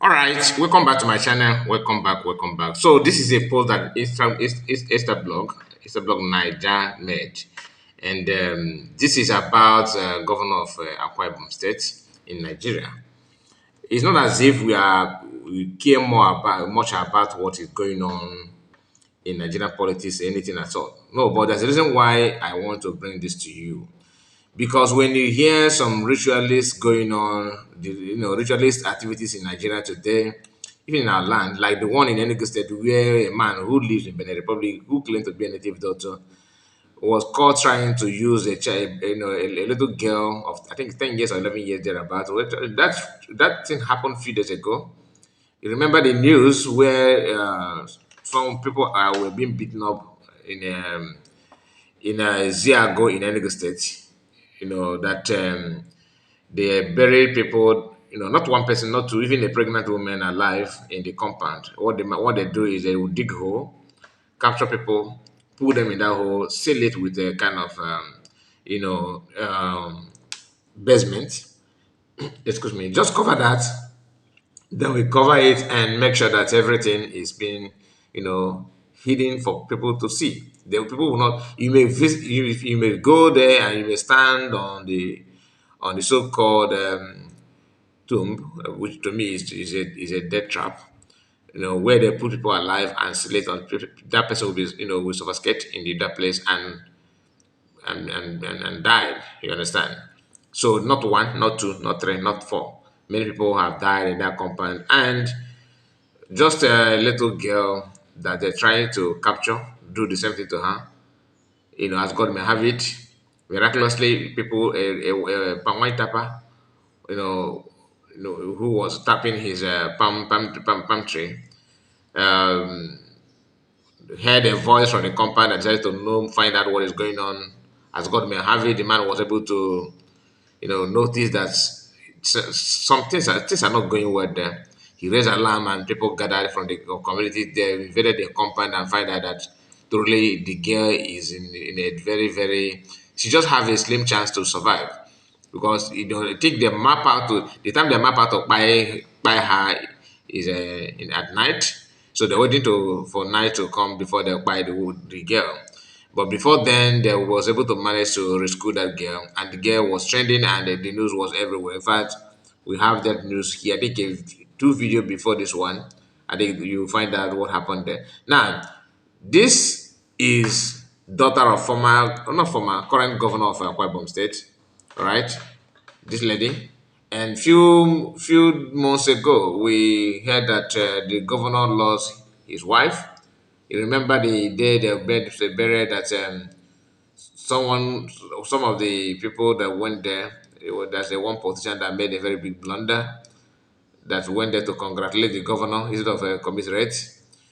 All right, welcome back to my channel. Welcome back. So this is a post that Insta blog Niger made, and this is about Governor of Akwa Ibom State in Nigeria. It's not as if we care much about what is going on in Nigerian politics, anything at all. No, but there's a reason why I want to bring this to you. Because when you hear some ritualists going on, ritualist activities in Nigeria today, even in our land, like the one in Enugu State, where a man who lives in Benin Republic, who claimed to be a native doctor, was caught trying to use a child, a little girl of I think 10 years or 11 years thereabout. Well, that thing happened a few days ago. You remember the news where some people were being beaten up in Ziago in Enugu State. That they buried people. Not one person, not two, even a pregnant woman alive in the compound. What they do is they will dig hole, capture people, put them in that hole, seal it with a kind of you know basement. Excuse me. Just cover that. Then we cover it and make sure that everything is being, you know, hidden for people to see. The people will not. You may visit. You may go there and you may stand on the so-called tomb, which to me is a death trap. Where they put people alive and seal it on that person will be, will suffocate in that place and died. You understand? So not one, not two, not three, not four. Many people have died in that compound, and just a little girl that they're trying to capture, do the same thing to her. As God may have it, miraculously, people, a palm wine tapper, you know, who was tapping his palm tree, um, heard a voice from the compound and decided to know, find out what is going on. As God may have it, the man was able to, notice that things are not going well there. He raised alarm and people gathered from the community. They invaded the compound and find out that truly the girl is in a very, very, she just have a slim chance to survive. Because I think they map out to the time they map out to buy her is at night. So they're waiting for night to come before they buy the girl. But before then, they was able to manage to rescue that girl, and the girl was trending, and the news was everywhere. In fact, we have that news here. I think two video before this one. I think you find out what happened there. Now, this is daughter of not former, current governor of Akwa Ibom State, all right? This lady. And few months ago, we heard that the governor lost his wife. You remember the day they buried that someone, some of the people that went there, there's a one politician that made a very big blunder that went there to congratulate the governor instead of commiserate.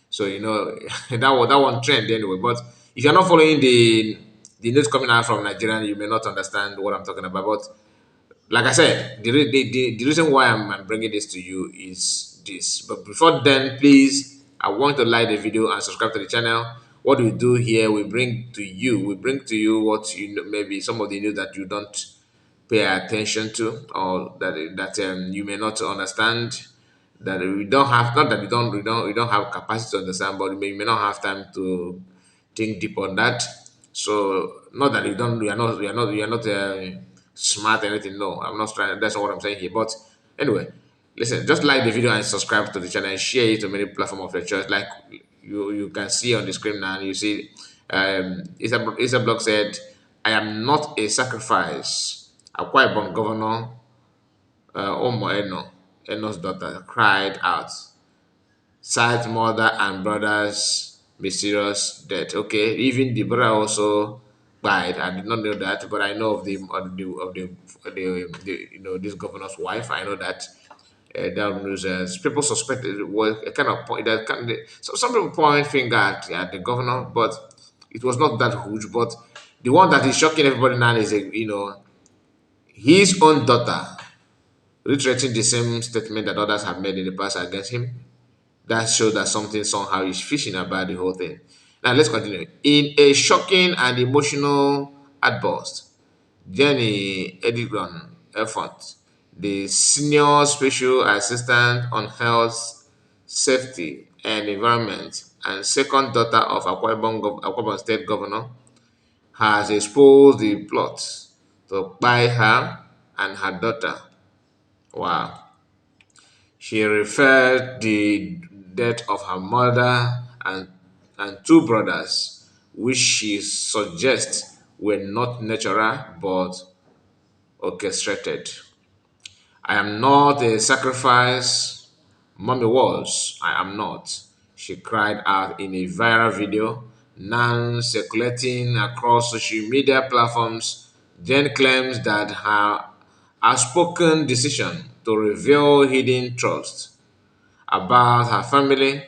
So that one trend anyway. But if you're not following the news coming out from Nigeria, you may not understand what I'm talking about. But like I said, the reason why I'm bringing this to you is this. But before then, please, I want to like the video and subscribe to the channel. What we do here, we bring to you what maybe some of the news that you don't pay attention to, or that you may not understand, that we don't have, not that we don't have capacity to understand, but we may not have time to think deep on that. So not that you are not smart or anything. No, I'm not trying. That's not what I'm saying here. But anyway, listen. Just like the video and subscribe to the channel and share it to many platforms of your choice. Like you can see on the screen now. You see, Isa blog said, "I am not a sacrifice." Akwa Ibom Governor Omo Eno's daughter cried out. Sad mother and brother's mysterious death. Okay, even the brother also died. I did not know that, but I know of the this governor's wife. I know that that news. People suspected it was a kind of point that so some people point finger at the governor, but it was not that huge. But the one that is shocking everybody now is his own daughter reiterating the same statement that others have made in the past against him. That shows that something somehow is fishing about the whole thing. Now let's continue. In a shocking and emotional outburst, Jenny Edigon effort, the senior special assistant on health, safety, and environment, and second daughter of Akwa Ibom State Governor, has exposed the plot to buy her and her daughter. Wow. She referred the death of her mother and two brothers, which she suggests were not natural but orchestrated. I am not a sacrifice. Mommy was. I am not. She cried out in a viral video, now circulating across social media platforms. Jen claims that her outspoken decision to reveal hidden trust about her family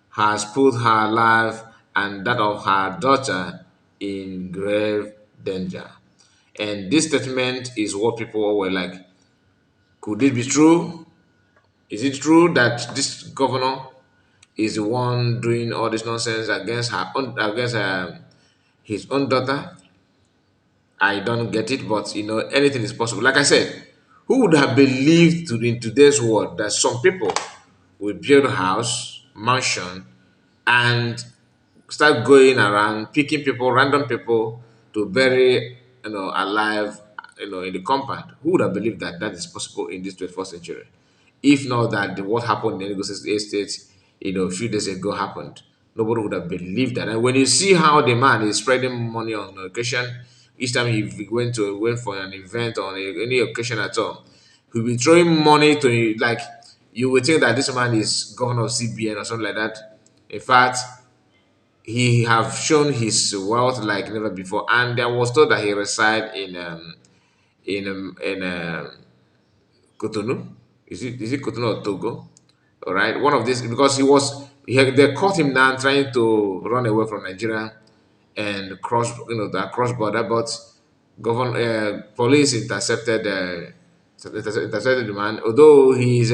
has put her life and that of her daughter in grave danger. And this statement is what people were like, could it be true? Is it true that this governor is the one doing all this nonsense against his own daughter? I don't get it, but anything is possible. Like I said, who would have believed in today's world that some people will build a house, mansion, and start going around picking people, random people to bury, alive, in the compound? Who would have believed that that is possible in this 21st century? If not that what happened in the Lagos Estate, a few days ago happened, nobody would have believed that. And when you see how the man is spreading money on occasion, each time he went for an event or on any occasion at all, he'll be throwing money to you. Like, you would think that this man is governor of CBN or something like that. In fact, he have shown his wealth like never before, and I was told that he reside in Cotonou. Is it Cotonou or Togo? All right, one of these, because they caught him down trying to run away from Nigeria and cross the cross border, but police intercepted the man. Although he's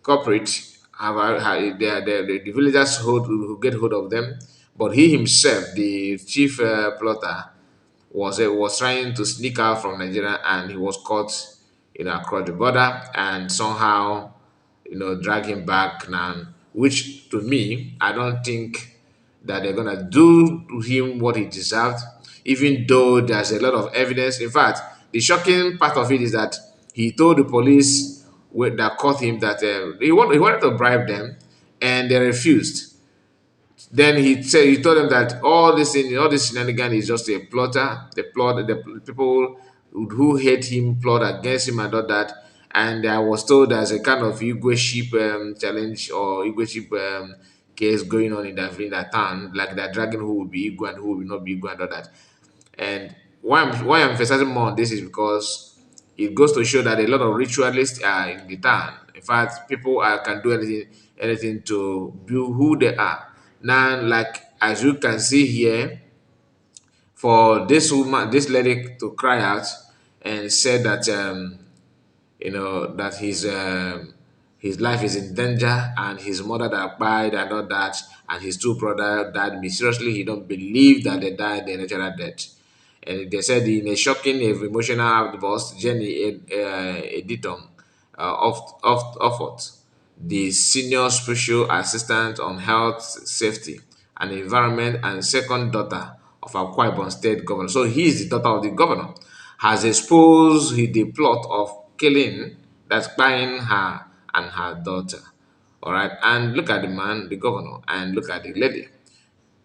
corporate, the villagers who get hold of them, but he himself, the chief plotter, was trying to sneak out from Nigeria, and he was caught, across the border, and somehow, drag him back now. Which to me, I don't think that they're gonna do to him what he deserved, even though there's a lot of evidence. In fact, the shocking part of it is that he told the police that caught him that he wanted to bribe them, and they refused. Then he told them that all this shenanigan is just a plotter. The people who hate him plot against him and all that. And I was told there's a kind of Igwe sheep challenge or Igwe sheep case going on in that town. Like they're dragging who will be Igwe and who will not be Igwe and all that. And why I'm emphasizing more on this is because it goes to show that a lot of ritualists are in the town. In fact, people can do anything to be who they are. Now, like as you can see here, for this lady to cry out and said that that his life is in danger, and his mother that died and all that, and his two brothers died mysteriously. He don't believe that they died a natural death. And they said in a shocking emotional outburst, Jenny Editon Offort, the senior special assistant on health, safety, and environment, and second daughter of Akwa Ibom State Governor. So he is the daughter of the governor, has exposed the plot of killing, that's buying her and her daughter. All right, and look at the man, the governor, and look at the lady.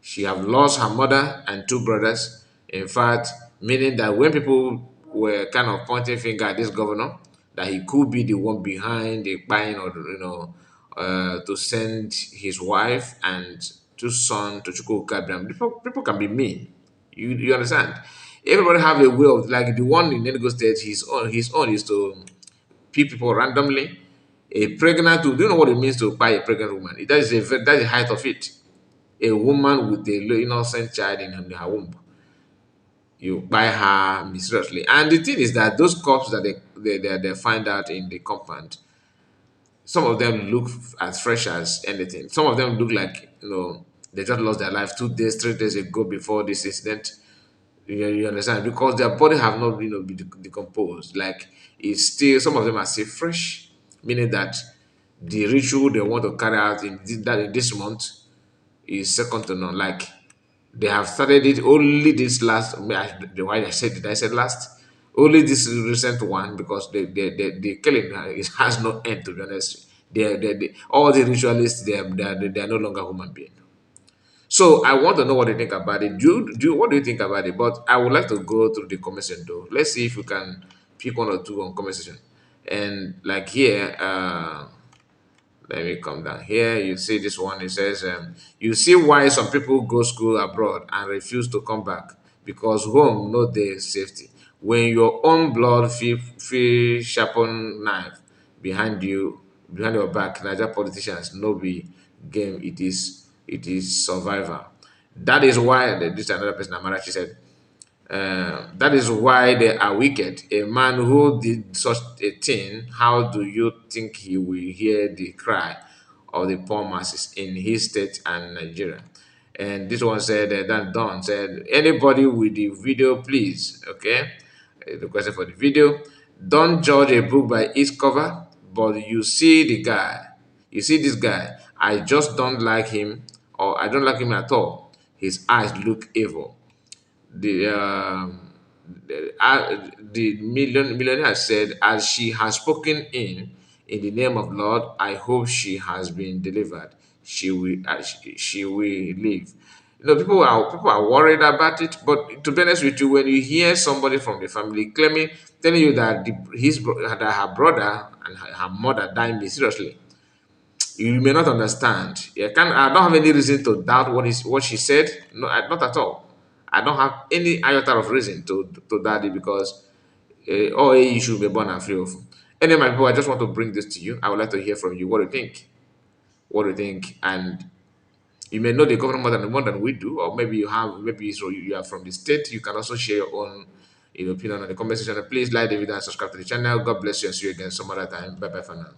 She have lost her mother and two brothers. In fact, meaning that when people were kind of pointing finger at this governor, that he could be the one behind the buying, or to send his wife and two sons to Chukwuka. People can be mean. You understand? Everybody have a way of, like the one in Enugu State. His own is to pick people randomly. A pregnant, do you know what it means to buy a pregnant woman? That's the height of it. A woman with a innocent child in her womb, you buy her mysteriously. And the thing is that those corpses that they find out in the compound, some of them look as fresh as anything. Some of them look like they just lost their life 2 days, 3 days ago before this incident. You understand? Because their body have not, been decomposed. Like, it's still, some of them are still fresh, meaning that the ritual they want to carry out in this month is second to none. Like, they have started it only this last. The why I said did I said last? Only this recent one, because the killing it has no end. To be honest, all the ritualists, they are no longer human beings. So I want to know what you think about it. What do you think about it? But I would like to go through the conversation though. Let's see if we can pick one or two on conversation. And like here, let me come down here. You see this one. It says, "You see why some people go school abroad and refuse to come back because home no dey safety. When your own blood feel sharpen knife behind you, behind your back, Niger politicians no be game. It is survivor. That is why this another person Amarachi said. That is why they are wicked. A man who did such a thing, how do you think he will hear the cry of the poor masses in his state and Nigeria? And this one said, that Don said, anybody with the video, please. Okay. The question for the video. Don't judge a book by its cover, but you see the guy. You see this guy. I just don't like him, or I don't like him at all. His eyes look evil. The millionaire said, as she has spoken in the name of Lord, I hope she has been delivered. She will live. People are worried about it, but to be honest with you, when you hear somebody from the family telling you that that her brother and her mother died mysteriously, you may not understand. I don't have any reason to doubt what she said. No, not at all. I don't have any iota of reason to doubt it, because all you should be born and free of. Anyway, my people, I just want to bring this to you. I would like to hear from you. What do you think? What do you think? And you may know the government more than we do, or maybe so you are from the state. You can also share your own opinion on the comment section. Please like the video and subscribe to the channel. God bless you, and see you again some other time. Bye bye for now.